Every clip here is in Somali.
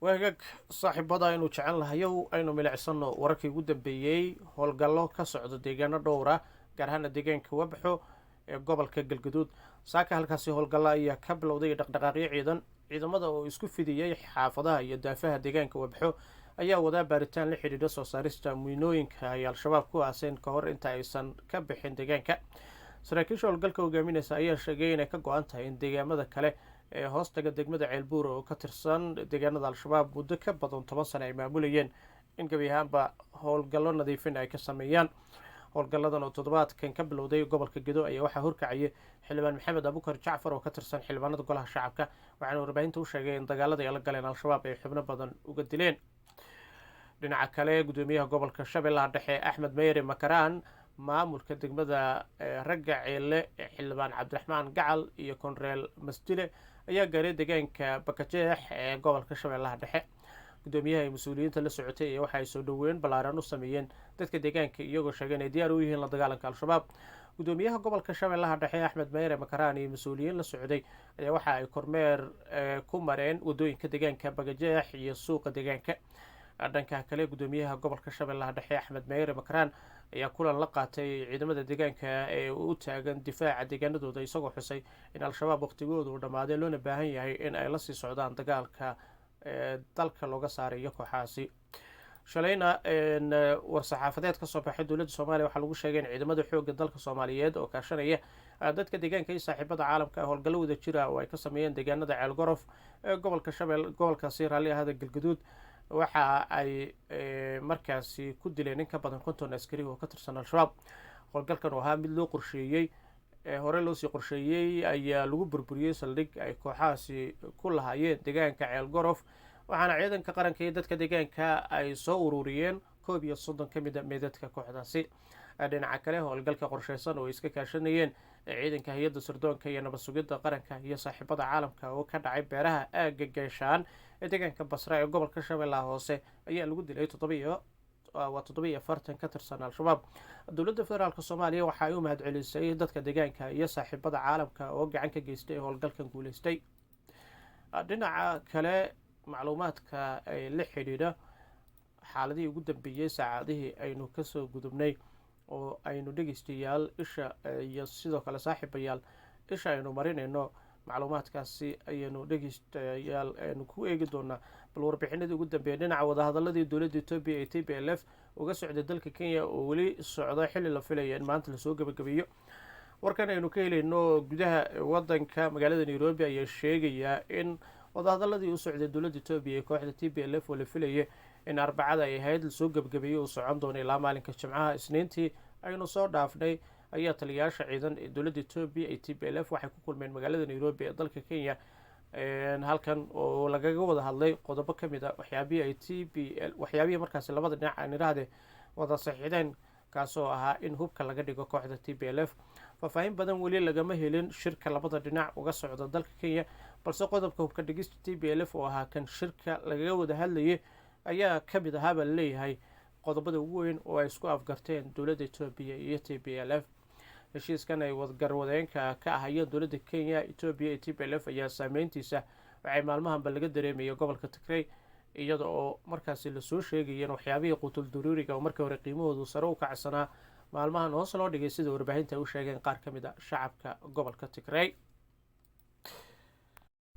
waagag saaxiibada aynu jecel lahayow aynu milicsano wararkii ugu dambeeyey howlgallo ka socda deegaano dhowra gaar ahaana deegaanka wabxo ee gobolka galgaduud saaka halkaasi howlgallo ayaa ka bilowday dhaqdhaqaaqyo ciidamada oo isku fidiyey xaafadaha iyo daafaha deegaanka wabxo ayaa wadaa baaritaan la xidhiidha soo saarista miinooyinka ay al-shabaab ku aaseen ka hor inta aysan ka bixin deegaanka. saraakiisha howlgalka hogaaminaysa ayaa sheegay inay ka go-an tahay in deegaamada kale ee hoostaga degmada ceelbuur oo ka tirsan deegaanada al-shabaab muddo ka badan 10 sano ay maamulayeen in gebi ahaanba howlgallo nadiifin ay ka sameeyaan. howlgalladan oo toddobaadkan ka bilowday gobolka gedo ayaa waxaa horkacayay xildhibaan maxamed abukar jacfar oo ka tirsan xildhibaanada golaha shacabka, waxaana warbaahinta u sheegay in dagaalada ay la galeen al-shabaab ay xubno badan uga dileen. dhinaca kale gudoomiyaha gobolka shabeellaha dhexe axmed meyre makaraan, maamulka degmada ragga ceele xildhibaan cabdiraxmaan gacal iyo konreel masdile ayaa gaaray deegaanka bakajeex ee gobolka shabeellaha dhexe. gudoomiyaha ay mas-uuliyiinta la socotay ee waxa ay soo dhoweyn ballaaran u sameeyeen dadka deegaanka iyagoo sheegay inay diyaar u yihiin la dagaalanka al-shabaab. gudoomiyaha gobolka shabeellaha dhexe axmed meyre makaraan iyo mas-uuliyiin la socday ayaa waxa ay kormeer ku mareen wadooyinka deegaanka bakajeex iyo suuqa deegaanka. dhanka kale gudoomiyaha gobolka shabeellaha dhexe axmed meyre makaraan ayaa kulan la qaatay ciidamada deegaanka ee u taagan difaaca deegaanadooda isagoo xusay in al-shabaab waqtigooda uu dhammaaday loona baahan yahay in ay la sii socdaan dagaalka dalka looga saarayo kooxahaasi. shalayna war-saxaafadeed kasoo baxay dowladda soomaaliya waxaa lagu sheegay in ciidamada xoogga dalka soomaaliyeed oo kaashanaya dadka deegaanka iyo saaxiibada caalamka howlgallo wada jira oo ay ka sameeyeen deegaanada ceelgorof ee gobolkaasi raalli ahada galgaduud waxa ay markaasi ku dileen in ka badan 50 askari oo ka tirsan al-shabaab. howlgalkan oo ahaa mid loo qorsheeyey hore loosii qorsheeyey ayaa lagu burburiyey saldhig ay kooxahaasi ku lahaayeen deegaanka ceelgorof, waxaana ciidanka qaranka iyo dadka deegaanka ay soo ururiyeen 31 ka mid a meedadka kooxdaasi. dhinaca kale howlgalka qorsheysan oo ay iska kaashanayeen ciidanka hay-adda sirdoonka iyo nabad sugidda qaranka iyo saaxiibada caalamka oo ka dhacay beeraha aagga geeshaan ee deegaanka basra ee gobolka shabeellaha hoose ayaa lagu dilay 47 ka tirsan al-shabaab. dowladda federaalk soomaaliya waxa ay u mahad celisay dadka deegaanka iyo saaxiibada caalamka oo gacan ka geystay howlgalkan guuleystay. dhinaca kale macluumaadka la xidhiidha xaaladihii ugu dambeeyey saacadihii aynu kasoo gudubnay oo aynu dhegeystayaal isha iyo sidoo kale saaxiibayaal isha aynu marinayno macluumaadkaasi ayaynu dhegeystayaal aynu ku eegi doonaa. bal warbixinadii ugu dambeeyay dhinaca wadahadaladii dowladda etoobiya ee TPLF uga socday dalka kenya oo weli socda xilli la filaya in maanta lasoo gabagabeeyo. warkan aynu ka helayno gudaha wadanka magaalada nairobi ayaa sheegayaa in wadahadaladii u socday dowladda etoobiya ee kooxda TPLF oo la filayay in arbacada ay ahayd lasoo gabagabeeyey uu socon doono ilaa maalinka jimcaha. isniintii aynu soo dhaafnay ayaa taliyayaasha ciidan ee dowladda etoobiya ee TPLF waxay ku kulmeen magaalada nairobi ee dalka kenya, halkan oo lagaga wada hadlay qodobo ka mid a waxyaabihii markaasi labada dhinac aan idhaahde wada saxiixdeen, kaasoo ahaa in hubka laga dhigo kooxda TPLF. faahfaahin badan weli lagama helin shirka labada dhinac uga socda dalka kenya, balse qodobka hubka dhigista TPLF oo ahaa kan shirka lagaga wada hadlayay ayaa ka mid ahaabaa laleeyahay qodobada ugu weyn oo ay isku afgarteen dowladda etoobiya iyo TPLF. heshiiskan ay garwadeenka ka ahayeen dowladda kenya, etoobiya iyo TPLF ayaa saameyntiisa waxay maalmahanba laga dareemayay gobolka Tigray, iyada oo markaasi lasoo sheegayeen waxyaabihii qutul duruuriga oo markii hore qiimahoodu sare u kacsanaa maalmahan hoos loo dhigay sida warbaahinta u sheegeen qaar ka mid a shacabka gobolka Tigray.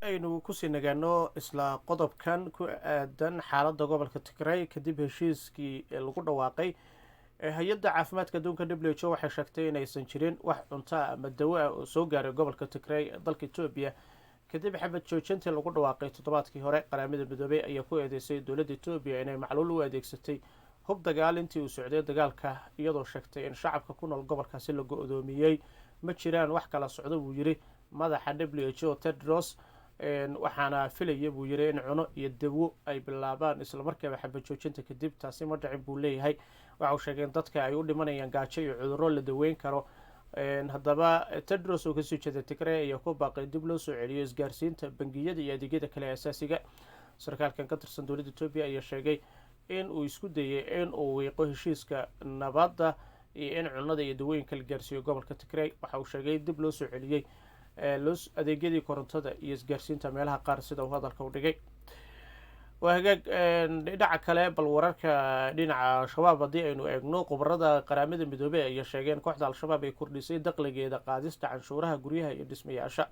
aynu kusii nagaano isla qodobkan ku aadan xaaladda gobolka Tigray kadib heshiiskii lagu dhawaaqay. hay-adda caafimaadka adduunka WHO waxay sheegtay inaysan jirin wax cunto ama dawo ah oo soo gaaray gobolka Tigray ee dalka Etoobiya kadib xabad joojintii lagu dhawaaqay toddobaadkii hore. qaramada midoobay ayaa ku eedeysay dowladda Etoobiya inay macluul u adeegsatay hub dagaal intii uu socday dagaalka, iyadoo sheegtay in shacabka ku nool gobolkaasi la go-doomiyey. ma jiraan wax kala socdo buu yiri madaxa WHO Tedros, waxaana filaya buu yiri in cuno iyo dawo ay bilaabaan islamarkaaba xabad joojinta kadib. taasi ma dhicin buu leeyahay. waxa uu sheegay in dadka ay u dhimanayaan gaajo iyo cudurro la daweyn karo. haddaba Tedros oo kasoo jeeda Tigray ayaa ku baaqay dib loo soo celiyo isgaarsiinta, bangiyada iyo adeegyada kale ee asaasiga. sarkaalkan ka tirsan dowladda Etoobiya ayaa sheegay in uu isku dayay in uu wiiqo heshiiska nabadda iyo in cunnada iyo dawooyinka la gaarsiiyo gobolka Tigray. waxa uu sheegay dib loo soo celiyey adeegyadii korontada iyo isgaarsiinta meelaha qaar sida uu hadalka u dhigay. waa hagaag dhinaca kale bal wararka dhinaca al-shabaab haddii aynu eegno khubarada qaramada midoobey ayaa sheegeen kooxda al-shabaab ay kordhisay dakhligeeda qaadista canshuuraha guryaha iyo dhismayaasha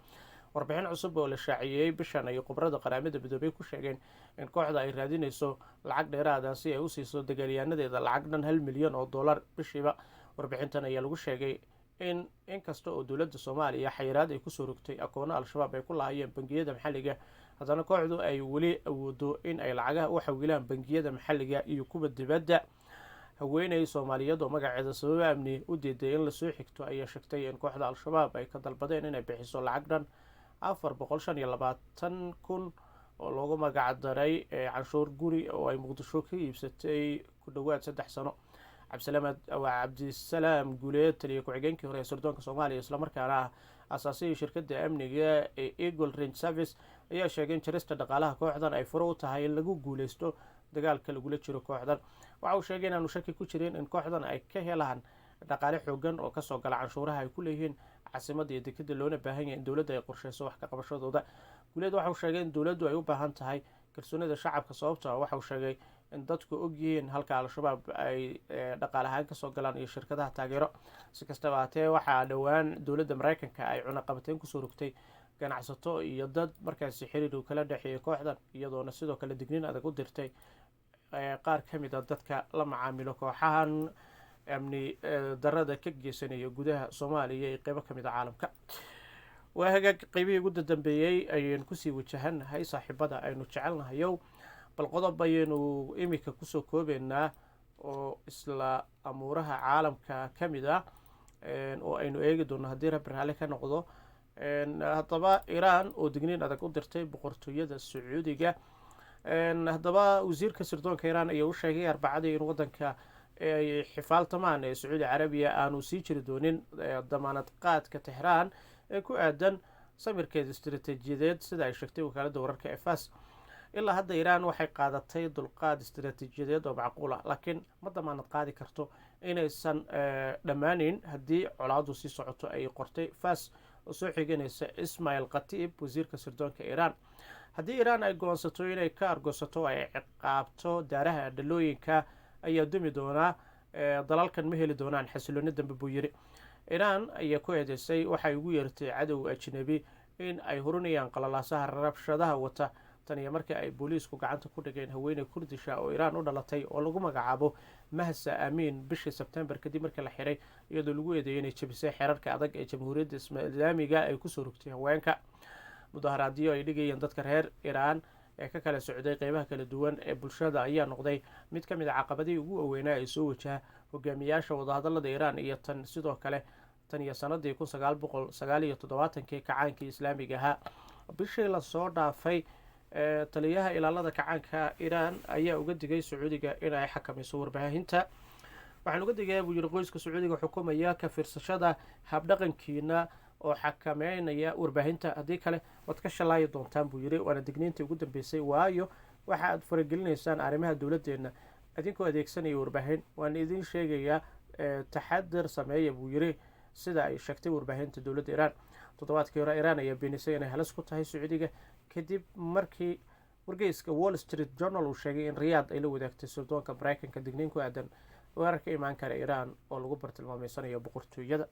warbixin cusub oo la shaaciyey bishan ay khubarada qaramada midoobey ku sheegeen in kooxda ay raadinayso lacag dheeraada si ay u siiso dagaalyaanadeeda lacag dhan 1 milyan oo dollar bishiiba warbixintan ayaa lagu sheegay in inkasta oo dowladda soomaaliya xayiraad ay kusoo rogtay akoono al-shabaab ay ku lahaayeen bangiyada maxalliga haddana kooxdu ay weli awoodo in ay lacagaha u xawilaan bangiyada maxalliga iyo kuwa dibadda haweeney soomaaliyeed oo magaceeda sababo amni u diiday in lasoo xigto ayaa sheegtay in kooxda al-shabaab ay ka dalbadeen inay bixiso lacag dhan 425 kun oo loogu magac daray canshuur guri oo ay muqdisho ka iibsatay ku dhowaad 3 sano cabdisalaam guuleed taliya ku-xigeenkii hore ee sirdoonka soomaaliya islamarkaana asaasihii shirkadda amniga ee eagle range service ayaa sheegay in jarista dhaqaalaha kooxdan ay furo u tahay in lagu guuleysto dagaalka lagula jiro kooxdan waxa uu sheegay inaanu shaki ku jirin in kooxdan ay ka helaan dhaqaale xoogan oo kasoo gala canshuuraha ay ku leeyihiin caasimadda iyo dekada loona baahan yahay in dowladda ay qorsheyso wax ka qabashadooda guuleed waxa uu sheegay in dowladdu ay u baahan tahay kalsoonida shacabka sababta waxa uu sheegay in dadku ogyihiin halka al-shabaab ay dhaqaalahaan kasoo galaan iyo shirkadaha taageero si kastaba haatee waxaa dhowaan dowladda mareykanka ay cunaqabateyn kusoo rogtay ganacsato iyo dad markaasi xiriir uu kala dhexeeyay kooxdan iyadoona sidoo kale digniin adag u dirtay qaar ka mid a dadka la macaamilo kooxahan amni darada ka geysanaya gudaha soomaaliya iyo qeybo ka mid a caalamka waa hagaag qeybihii ugu dambeeyey ayaynu kusii wajahannahay saaxiibada aynu jecelnahayow bal qodob ayaynu imika kusoo koobeynaa oo isla amuuraha caalamka ka mid ah oo aynu eegi doono haddii rabbi raali ka noqdo haddaba iiraan oo digniin adag u dirtay boqortooyada sacuudiga haddaba wasiirka sirdoonka iiraan ayaa u sheegay arbacadii in waddanka ay xifaaltamaan ee sacuudi carabiya aanu sii jiri doonin damaanad qaadka tehraan ee ku aadan samirkeeda istaraatiijiyadeed sida ay sheegtay wakaaladda wararka efas ilaa hadda iiraan waxay qaadatay dulqaad istaraatiijiyadeed oo macquul ah laakiin ma damaanad qaadi karto inaysan dhammaaneyn haddii colaadu sii socoto ay qortay fas oo soo xiganaysa ismail khatiib wasiirka sirdoonka iiraan haddii iiraan ay goonsato inay ka argoosato ay ciqaabto daaraha dhalooyinka ayaa dumi doonaa dalalkan ma heli doonaan xasilooni dambe buu yiri iiraan ayaa ku eedeysay waxay ugu yeertay cadow ajnabi in ay hurinayaan qalalaasaha rabshadaha wata tan iyo markii ay booliisku gacanta ku dhigeen haweeney kurdisha oo iiraan u dhalatay oo lagu magacaabo mahsa amiin bishii sebtembar kadib markii la xiray iyadoo lagu eedeeyay inay jebisay xeerarka adag ee jamhuuriyadda islaamiga ay kusoo rogtay haweenka mudaharaadyo ay dhigayeen dadka reer iiraan ee ka kala socday qeybaha kala duwan ee bulshada ayaa noqday mid ka mid a caqabadihii ugu waaweynaa ee soo wajaha hogaamiyaasha wadahadalada iiraan iyo tan sidoo kale tan iyo sanadii 1979 kacaankii islaamiga ahaa bishii lasoo dhaafay taliyaha ilaalada kacaanka iiraan ayaa uga digay sacuudiga in ay xakamayso warbaahinta waxaan uga digaya buu yiri qoyska sacuudiga xukumaya ka fiirsashada habdhaqankiina oo xakameynaya warbaahinta haddii kale waad ka shalaayi doontaan buu yiri waana digniintii ugu dambeysay waayo waxa aad faragelinaysaan arrimaha dowladdeena idinkoo adeegsanaya warbaahin waan idin sheegayaa taxadir sameeya buu yiri sida ay sheegtay warbaahinta dowladda iiraan toddobaadkii hore iiraan ayaa beenisay inay halis ku tahay sacuudiga kadib markii wargeyska wall street journal uu sheegay in riyaad ay la wadaagtay sirdoonka mareykanka digniin ku aadan weerarka imaan kara iiraan oo lagu bartilmaameysanayo boqortooyada